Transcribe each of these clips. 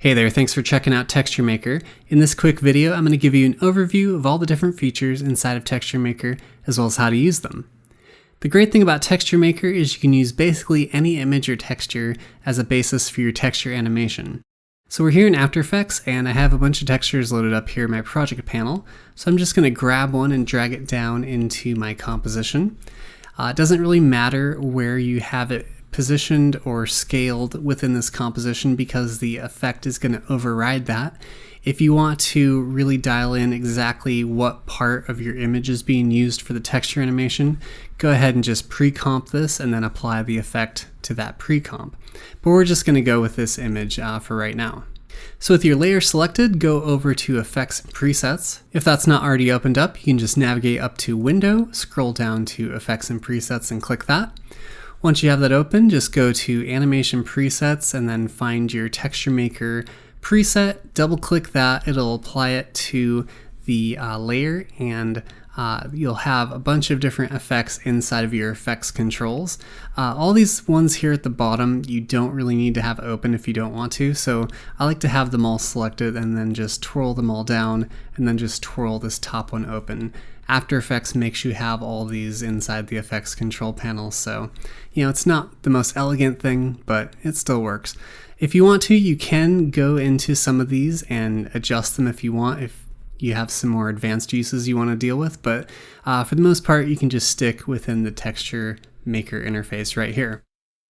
Hey there, thanks for checking out Textur Maker. In this quick video, I'm going to give you an overview of all the different features inside of Textur Maker, as well as how to use them. The great thing about Textur Maker is you can use basically any image or texture as a basis for your texture animation. So we're here in After Effects, and I have a bunch of textures loaded up here in my project panel. So I'm just going to grab one and drag it down into my composition. It doesn't really matter where you have it positioned or scaled within this composition because the effect is going to override that. If you want to really dial in exactly what part of your image is being used for the texture animation, go ahead and just pre-comp this and then apply the effect to that pre-comp. But we're just going to go with this image for right now. So with your layer selected, go over to Effects and Presets. If that's not already opened up, you can just navigate up to Window, scroll down to Effects and Presets and click that. Once you have that open, just go to Animation Presets and then find your Textur Maker preset, double click that, it'll apply it to the layer, and you'll have a bunch of different effects inside of your effects controls. All these ones here at the bottom you don't really need to have open if you don't want to, so I like to have them all selected and then just twirl them all down and then just twirl this top one open. After Effects makes you have all these inside the effects control panel, so it's not the most elegant thing, but it still works. If you want to, you can go into some of these and adjust them if you want, if you have some more advanced uses you want to deal with, but for the most part you can just stick within the Textur Maker interface right here.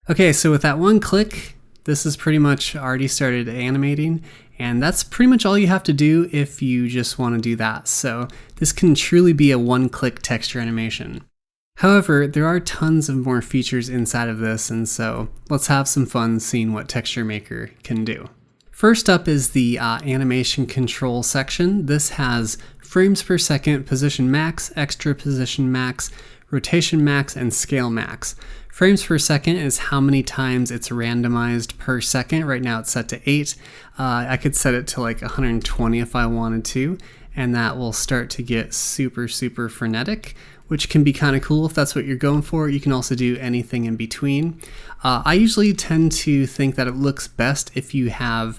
Okay, so with that one click, this is pretty much already started animating, and that's pretty much all you have to do if you just want to do that. So this can truly be a one-click texture animation. However, there are tons of more features inside of this, and so let's have some fun seeing what Textur Maker can do. First up is the animation control section. This has frames per second, position max, extra position max, rotation max, and scale max. Frames per second is how many times it's randomized per second. Right now it's set to 8. I could set it to like 120 if I wanted to, and that will start to get super frenetic, which can be kind of cool if that's what you're going for. You can also do anything in between. I usually tend to think that it looks best if you have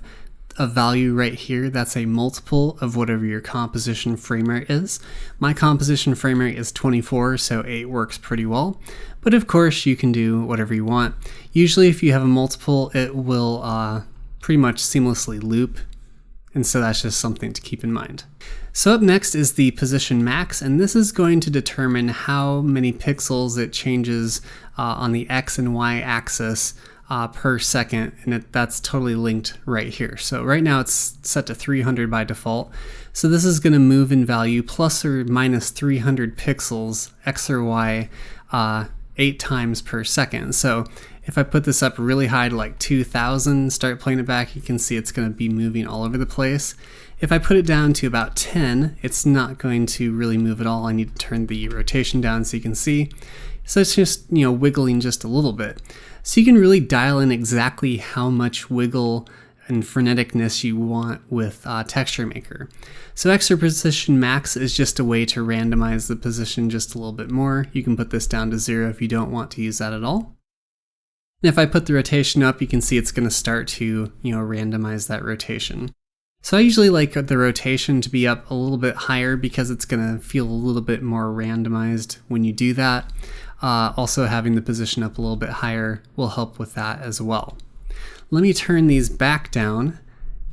a value right here that's a multiple of whatever your composition frame rate is. My composition frame rate is 24, so 8 works pretty well. But of course you can do whatever you want. Usually if you have a multiple, it will pretty much seamlessly loop, and so that's just something to keep in mind. So up next is the position max, and this is going to determine how many pixels it changes on the X and Y axis per second, and that's totally linked right here. So right now it's set to 300 by default. So this is going to move in value plus or minus 300 pixels X or Y 8 times per second. So if I put this up really high to like 2000, start playing it back, you can see it's going to be moving all over the place. If I put it down to about 10, it's not going to really move at all. I need to turn the rotation down so you can see. So it's just, wiggling just a little bit. So you can really dial in exactly how much wiggle and freneticness you want with Textur Maker. So extra position max is just a way to randomize the position just a little bit more. You can put this down to 0 if you don't want to use that at all. And if I put the rotation up, you can see it's going to start to, randomize that rotation. So I usually like the rotation to be up a little bit higher because it's going to feel a little bit more randomized when you do that. Also having the position up a little bit higher will help with that as well. Let me turn these back down,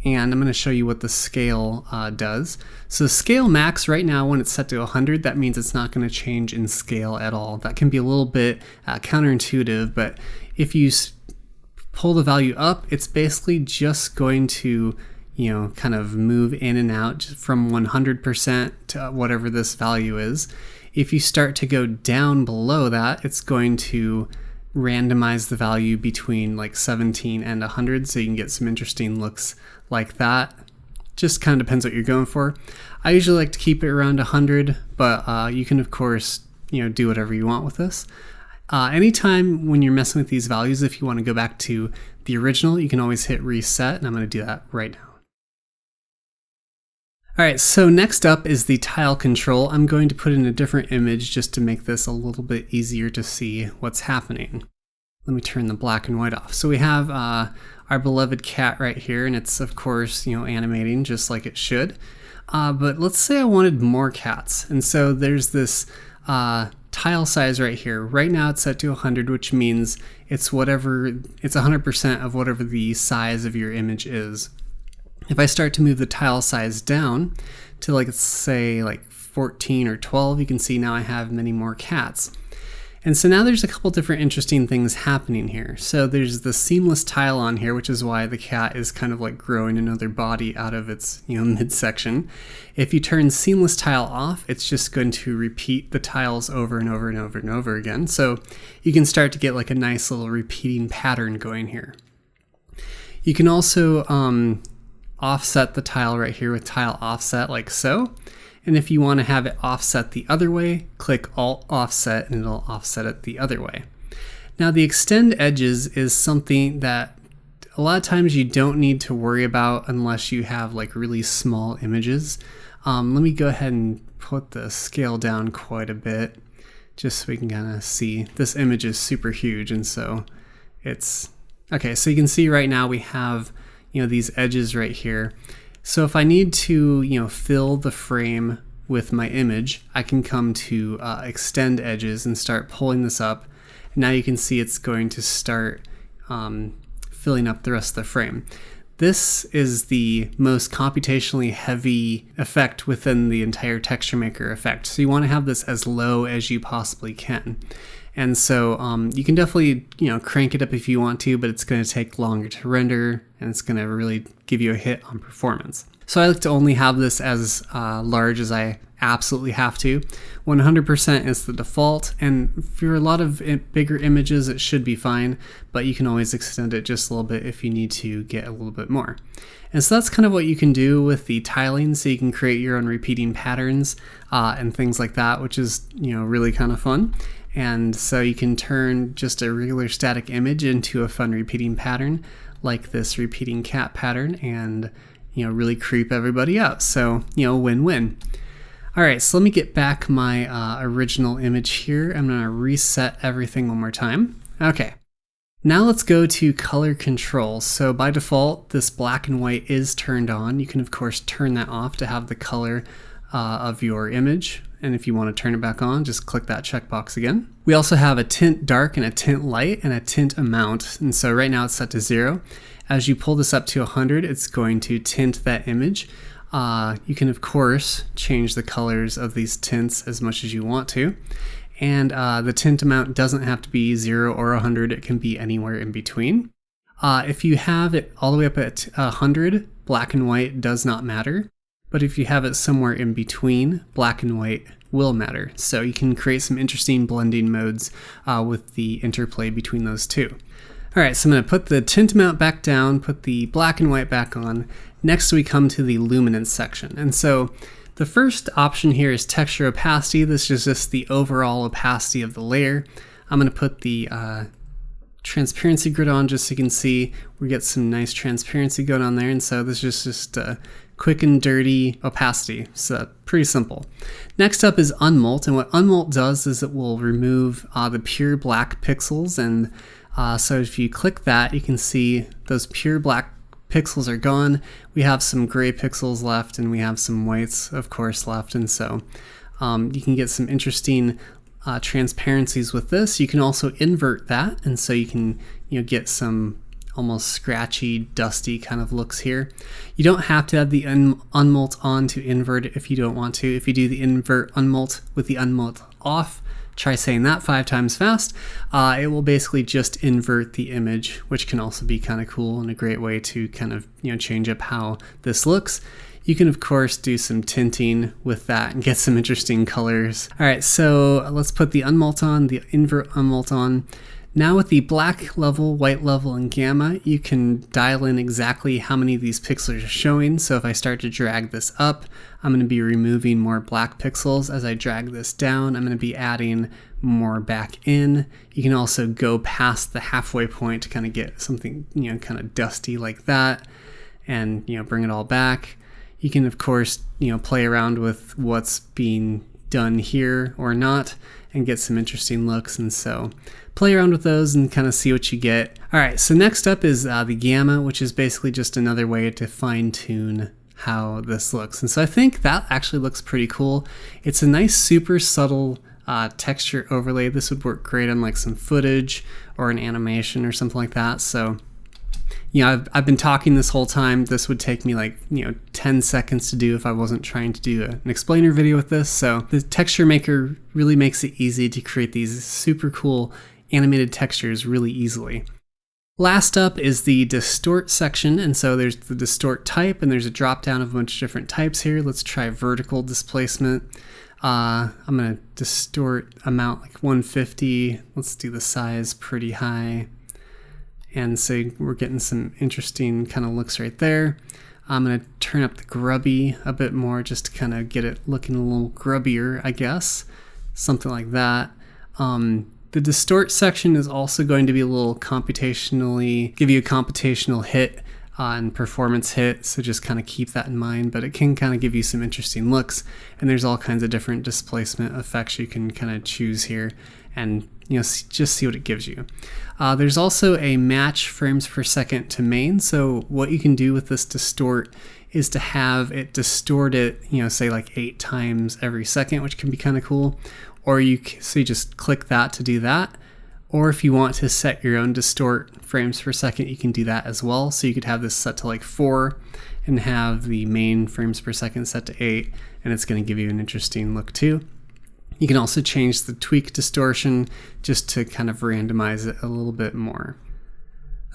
and I'm going to show you what the scale does. So scale max right now, when it's set to 100, that means it's not going to change in scale at all. That can be a little bit counterintuitive, but if you pull the value up, it's basically just going to kind of move in and out from 100% to whatever this value is. If you start to go down below that, it's going to randomize the value between like 17 and 100, so you can get some interesting looks like that. Just kind of depends what you're going for. I usually like to keep it around 100, but you can of course do whatever you want with this. Anytime when you're messing with these values, if you want to go back to the original, you can always hit reset, and I'm going to do that right now. Alright, so next up is the tile control. I'm going to put in a different image just to make this a little bit easier to see what's happening. Let me turn the black and white off. So we have our our beloved cat right here, and it's of course, animating just like it should. But let's say I wanted more cats, and so there's this tile size right here. Right now it's set to 100, which means it's 100% of whatever the size of your image is. If I start to move the tile size down to let's say 14 or 12, you can see now I have many more cats. And so now there's a couple different interesting things happening here. So there's the seamless tile on here, which is why the cat is kind of growing another body out of its midsection. If you turn seamless tile off, it's just going to repeat the tiles over and over and over and over again. So you can start to get a nice little repeating pattern going here. You can also offset the tile right here with tile offset like so. And if you want to have it offset the other way, click Alt Offset and it'll offset it the other way. Now the extend edges is something that a lot of times you don't need to worry about unless you have really small images. Let me go ahead and put the scale down quite a bit just so we can kind of see. This image is super huge, and so it's okay. So you can see right now we have these edges right here. So if I need to, fill the frame with my image, I can come to extend edges and start pulling this up. Now you can see it's going to start filling up the rest of the frame. This is the most computationally heavy effect within the entire Textur Maker effect. So you want to have this as low as you possibly can. And so you can definitely, crank it up if you want to, but it's going to take longer to render and it's going to really give you a hit on performance. So I like to only have this as large as I absolutely have to. 100% is the default, and for a lot of bigger images it should be fine, but you can always extend it just a little bit if you need to get a little bit more. And so that's kind of what you can do with the tiling, so you can create your own repeating patterns and things like that, which is really kind of fun. And so you can turn just a regular static image into a fun repeating pattern like this repeating cat pattern and really creep everybody out. So win-win. All right, so let me get back my original image here. I'm gonna reset everything one more time. Okay, now let's go to color control. So by default, this black and white is turned on. You can of course turn that off to have the color of your image. And if you want to turn it back on, just click that checkbox again. We also have a tint dark and a tint light and a tint amount. And so right now it's set to 0. As you pull this up to 100, it's going to tint that image. You can of course change the colors of these tints as much as you want to. And the tint amount doesn't have to be 0 or 100. It can be anywhere in between. If you have it all the way up at 100, black and white does not matter. But if you have it somewhere in between, black and white will matter. So you can create some interesting blending modes with the interplay between those two. All right, so I'm going to put the tint amount back down, put the black and white back on. Next we come to the luminance section. And so the first option here is texture opacity. This is just the overall opacity of the layer. I'm going to put the transparency grid on just so you can see we get some nice transparency going on there. And so this is just quick and dirty opacity, so pretty simple. Next up is unmult, and what unmult does is it will remove the pure black pixels, and so if you click that, you can see those pure black pixels are gone. We have some gray pixels left, and we have some whites, of course, left, and so you can get some interesting transparencies with this. You can also invert that, and so you can get some almost scratchy, dusty kind of looks here. You don't have to have the unmult on to invert it if you don't want to. If you do the invert unmult with the unmult off, try saying that 5 times fast, it will basically just invert the image, which can also be kind of cool and a great way to kind of change up how this looks. You can of course do some tinting with that and get some interesting colors. All right, so let's put the unmult on, the invert unmult on. Now with the black level, white level, and gamma, you can dial in exactly how many of these pixels are showing. So if I start to drag this up, I'm going to be removing more black pixels. As I drag this down, I'm going to be adding more back in. You can also go past the halfway point to kind of get something, kind of dusty like that, and bring it all back. You can of course, play around with what's being done here or not and get some interesting looks. And so play around with those and kind of see what you get. All right, so next up is the gamma, which is basically just another way to fine tune how this looks. And so I think that actually looks pretty cool. It's a nice, super subtle texture overlay. This would work great on like some footage or an animation or something like that. So, you know, I've been talking this whole time. This would take me like, 10 seconds to do if I wasn't trying to do an explainer video with this. So the Texture Maker really makes it easy to create these super cool animated textures really easily. Last up is the distort section, and so there's the distort type, and there's a drop down of a bunch of different types here. Let's try vertical displacement. I'm gonna distort amount like 150. Let's do the size pretty high. And so we're getting some interesting kind of looks right there. I'm gonna turn up the grubby a bit more just to kind of get it looking a little grubbier, I guess. Something like that. The distort section is also going to be a little computationally, give you a computational hit and performance hit, so just kind of keep that in mind, but it can kind of give you some interesting looks, and there's all kinds of different displacement effects you can kind of choose here and just see what it gives you. There's also a match frames per second to main, so what you can do with this distort is to have it distort it, say like 8 times every second, which can be kind of cool. Or you just click that to do that. Or if you want to set your own distort frames per second, you can do that as well. So you could have this set to like 4 and have the main frames per second set to 8, and it's going to give you an interesting look too. You can also change the tweak distortion just to kind of randomize it a little bit more.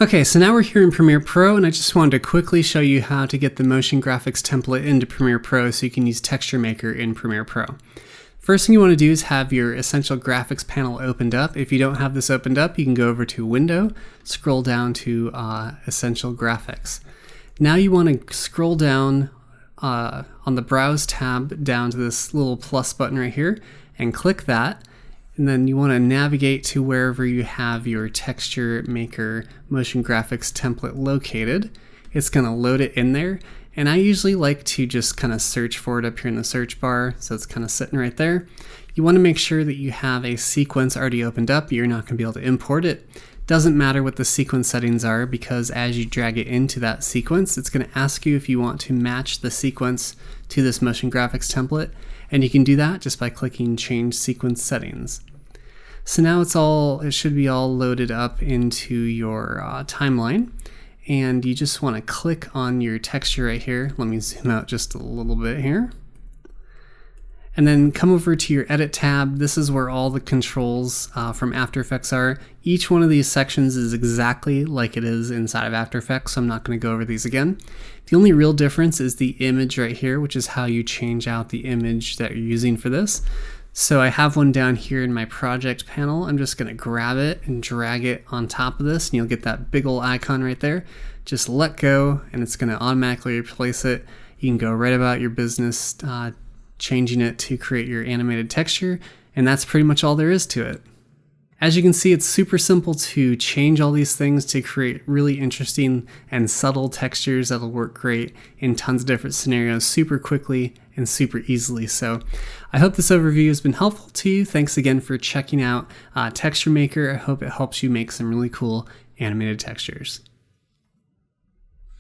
Okay, so now we're here in Premiere Pro, and I just wanted to quickly show you how to get the motion graphics template into Premiere Pro so you can use Texture Maker in Premiere Pro. First thing you want to do is have your Essential Graphics panel opened up. If you don't have this opened up, you can go over to Window, scroll down to Essential Graphics. Now you want to scroll down on the Browse tab down to this little plus button right here and click that. And then you want to navigate to wherever you have your Texture Maker motion graphics template located. It's going to load it in there. And I usually like to just kind of search for it up here in the search bar, so it's kind of sitting right there. You want to make sure that you have a sequence already opened up. You're not going to be able to import it. Doesn't matter what the sequence settings are, because as you drag it into that sequence, it's going to ask you if you want to match the sequence to this motion graphics template, and you can do that just by clicking Change Sequence Settings. So now it should be all loaded up into your timeline. And you just want to click on your texture right here. Let me zoom out just a little bit here. And then come over to your Edit tab. This is where all the controls from After Effects are. Each one of these sections is exactly like it is inside of After Effects, so I'm not going to go over these again. The only real difference is the image right here, which is how you change out the image that you're using for this. So I have one down here in my project panel. I'm just going to grab it and drag it on top of this, and you'll get that big old icon right there. Just let go, and it's going to automatically replace it. You can go right about your business, changing it to create your animated texture, and that's pretty much all there is to it. As you can see, it's super simple to change all these things to create really interesting and subtle textures that'll work great in tons of different scenarios super quickly and super easily. So I hope this overview has been helpful to you. Thanks again for checking out Texture Maker. I hope it helps you make some really cool animated textures.